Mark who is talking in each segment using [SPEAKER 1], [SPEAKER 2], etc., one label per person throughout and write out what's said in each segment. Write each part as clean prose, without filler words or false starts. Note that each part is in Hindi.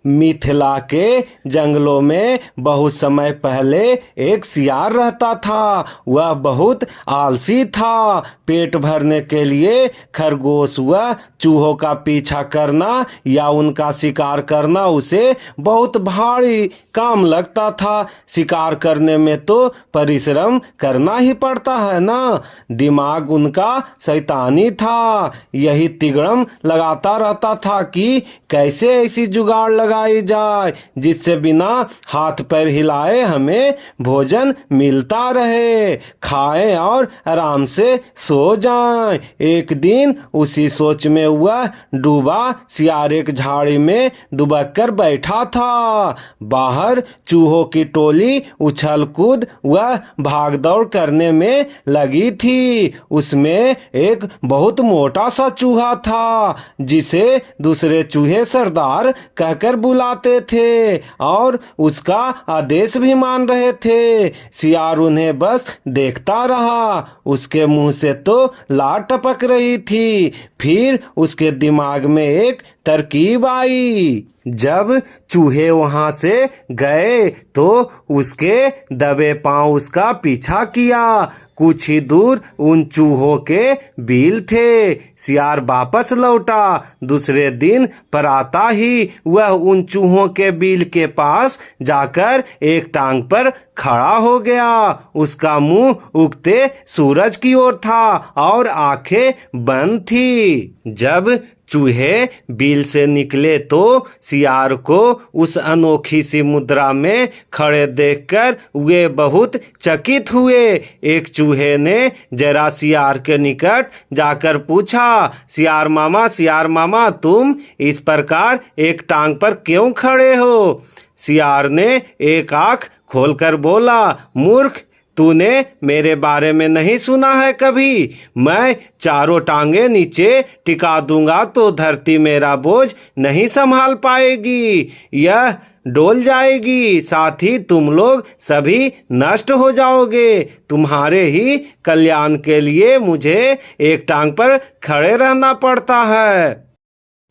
[SPEAKER 1] मिथिला के जंगलों में बहुत समय पहले एक सियार रहता था। वह बहुत आलसी था। पेट भरने के लिए खरगोश व चूहों का पीछा करना या उनका शिकार करना उसे बहुत भारी काम लगता था। शिकार करने में तो परिश्रम करना ही पड़ता है ना। दिमाग उनका शैतानी था। यही तिगड़म लगाता रहता था कि कैसे ऐसी जुगाड़ लगाई जाए जिससे बिना हाथ पैर हिलाए हमें भोजन मिलता रहे, खाएं और आराम से सो जाएं। एक दिन उसी सोच में वह डूबा सियार एक झाड़ी में दुबक कर बैठा था। बाहर चूहों की टोली उछल कूद व भाग दौड़ करने में लगी थी। उसमें एक बहुत मोटा सा चूहा था जिसे दूसरे चूहे सरदार कहकर बुलाते थे और उसका आदेश भी मान रहे थे। सियार उन्हें बस देखता रहा। उसके मुंह से तो लार टपक रही थी। फिर उसके दिमाग में एक तरकीब आई। जब चूहे वहां से गए तो उसके दबे पांव उसका पीछा किया। कुछ ही दूर उन चूहों के बिल थे। सियार वापस लौटा। दूसरे दिन प्रातः ही वह उन चूहों के बिल के पास जाकर एक टांग पर खड़ा हो गया। उसका मुंह उगते सूरज की ओर था और आंखें बंद थी। जब चूहे बिल से निकले तो सियार को उस अनोखी सी मुद्रा में खड़े देखकर वे बहुत चकित हुए। एक चूहे ने जरा सियार के निकट जाकर पूछा, सियार मामा तुम इस प्रकार एक टांग पर क्यों खड़े हो? सियार ने एक आंख खोलकर बोला, मूर्ख, तूने मेरे बारे में नहीं सुना है कभी? मैं चारों टांगे नीचे टिका दूंगा तो धरती मेरा बोझ नहीं संभाल पाएगी। यह डोल जाएगी। साथ ही तुम लोग सभी नष्ट हो जाओगे। तुम्हारे ही कल्याण के लिए मुझे एक टांग पर खड़े रहना पड़ता है।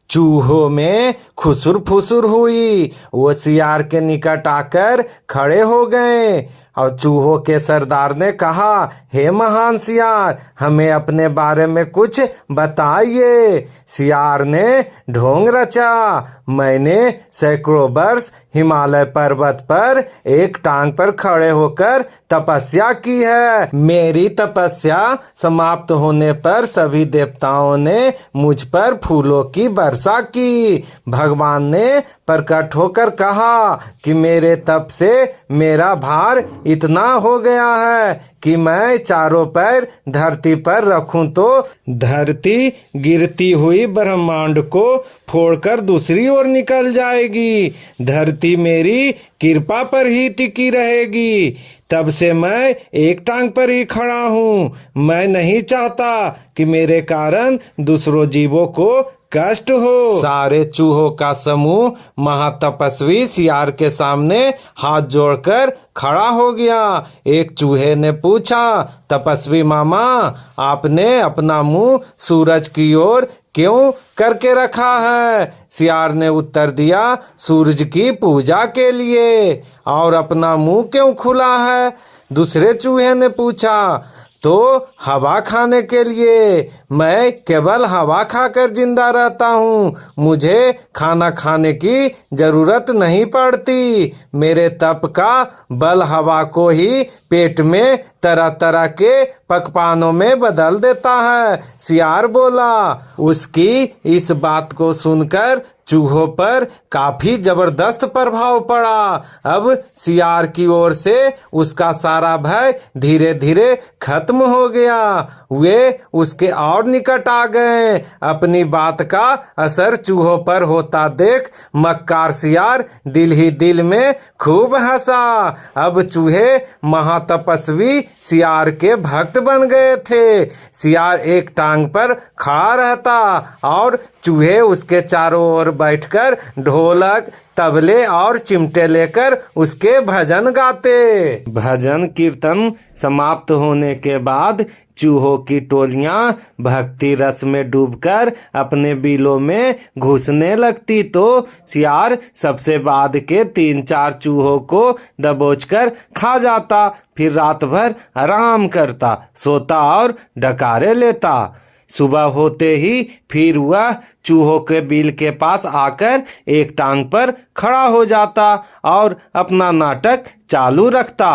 [SPEAKER 1] चूहों में खुसुर फुसुर हुई। वो सियार के निकट आकर खड़े हो गए और चूहों के सरदार ने कहा, हे महान सियार, हमें अपने बारे में कुछ बताइए। सियार ने ढोंग रचा, मैंने सैकड़ों वर्ष हिमालय पर्वत पर एक टांग पर खड़े होकर तपस्या की है। मेरी तपस्या समाप्त होने पर सभी देवताओं ने मुझ पर फूलों की वर्षा की। भगवान ने प्रकट होकर कहा कि मेरे तप से मेरा भार इतना हो गया है कि मैं चारों पैर धरती पर रखूं तो धरती गिरती हुई ब्रह्मांड को फोड़कर दूसरी ओर निकल जाएगी। धरती मेरी कृपा पर ही टिकी रहेगी। तब से मैं एक टांग पर ही खड़ा हूँ। मैं नहीं चाहता कि मेरे कारण दूसरों जीवों को कष्ट हो। सारे चूहों का समूह महातपस्वी सियार के सामने हाथ जोड़कर खड़ा हो गया। एक चूहे ने पूछा, तपस्वी मामा, आपने अपना मुंह सूरज की ओर क्यों करके रखा है? सियार ने उत्तर दिया, सूरज की पूजा के लिए। और अपना मुंह क्यों खुला है? दूसरे चूहे ने पूछा, तो हवा खाने के लिए। मैं केवल हवा खाकर जिंदा रहता हूँ। मुझे खाना खाने की जरूरत नहीं पड़ती। मेरे तप का बल हवा को ही पेट में तरह तरह के पकवानों में बदल देता है। सियार बोला। उसकी इस बात को सुनकर चूहों पर काफी जबरदस्त प्रभाव पड़ा। अब सियार की ओर से उसका सारा भय धीरे धीरे खत्म हो गया। वे उसके और निकट आ गए। अपनी बात का असर चूहों पर होता देख मक्कार सियार दिल ही दिल में खूब हंसा। अब चूहे महातपस्वी सियार के भक्त बन गए थे। सियार एक टांग पर खड़ा रहता और चूहे उसके चारों ओर बैठकर ढोलक, तबले और चिमटे लेकर उसके भजन गाते। भजन कीर्तन समाप्त होने के बाद चूहों की टोलियां भक्ति रस में डूबकर अपने बिलों में घुसने लगती तो सियार सबसे बाद के 3-4 चूहों को दबोचकर खा जाता। फिर रात भर आराम करता, सोता और डकारे लेता। सुबह होते ही फिर वह चूहों के बिल के पास आकर एक टांग पर खड़ा हो जाता और अपना नाटक चालू रखता।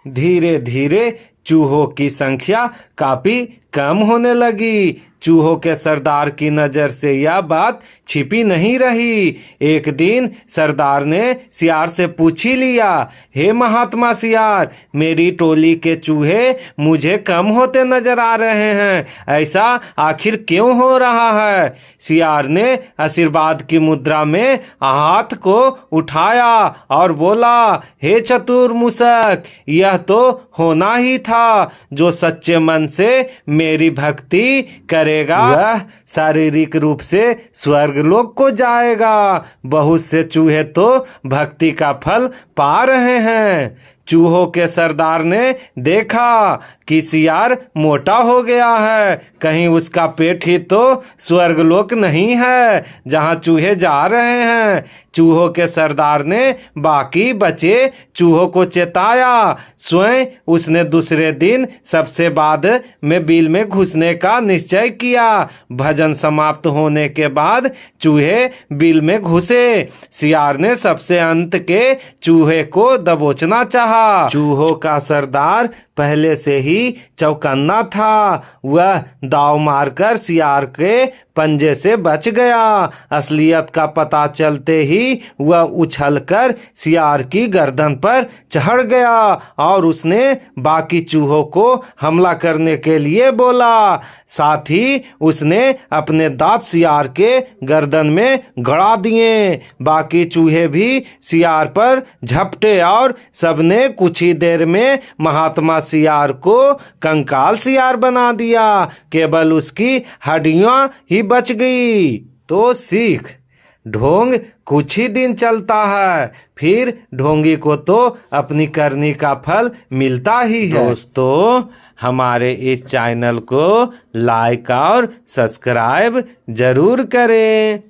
[SPEAKER 1] धीरे धीरे चूहों की संख्या काफी कम होने लगी। चूहों के सरदार की नजर से यह बात छिपी नहीं रही। एक दिन सरदार ने सियार से पूछ ही लिया, हे महात्मा सियार, मेरी टोली के चूहे मुझे कम होते नजर आ रहे हैं, ऐसा आखिर क्यों हो रहा है? सियार ने आशीर्वाद की मुद्रा में हाथ को उठाया और बोला, हे चतुर मूसक, यह तो होना ही था। जो सच्चे मन से मेरी भक्ति करेगा वह शारीरिक रूप से स्वर्गलोक को जाएगा। बहुत से चूहे तो भक्ति का फल पा रहे हैं। चूहों के सरदार ने देखा कि सियार मोटा हो गया है, कहीं उसका पेट ही तो स्वर्गलोक नहीं है जहां चूहे जा रहे हैं। चूहों के सरदार ने बाकी बचे चूहों को चेताया। स्वयं उसने दूसरे दिन सबसे बाद में बिल में घुसने का निश्चय किया। भजन समाप्त होने के बाद चूहे बिल में घुसे। सियार ने सबसे अंत के चूहे को दबोचना चाहा। चूहों का सरदार पहले से ही चौकन्ना था। वह दाव मारकर सियार के पंजे से बच गया। असलियत का पता चलते ही वह उछलकर सियार की गर्दन पर चढ़ गया और उसने बाकी चूहों को हमला करने के लिए बोला। साथ ही उसने अपने दांत सियार के गर्दन में गड़ा दिए। बाकी चूहे भी सियार पर झपटे और सबने कुछ ही देर में महात्मा सियार को कंकाल सियार बना दिया। केवल उसकी हड्डियां ही बच गई। तो सीख, ढोंग कुछ ही दिन चलता है, फिर ढोंगी को तो अपनी करनी का फल मिलता ही है। दोस्तों, हमारे इस चैनल को लाइक और सब्सक्राइब जरूर करें।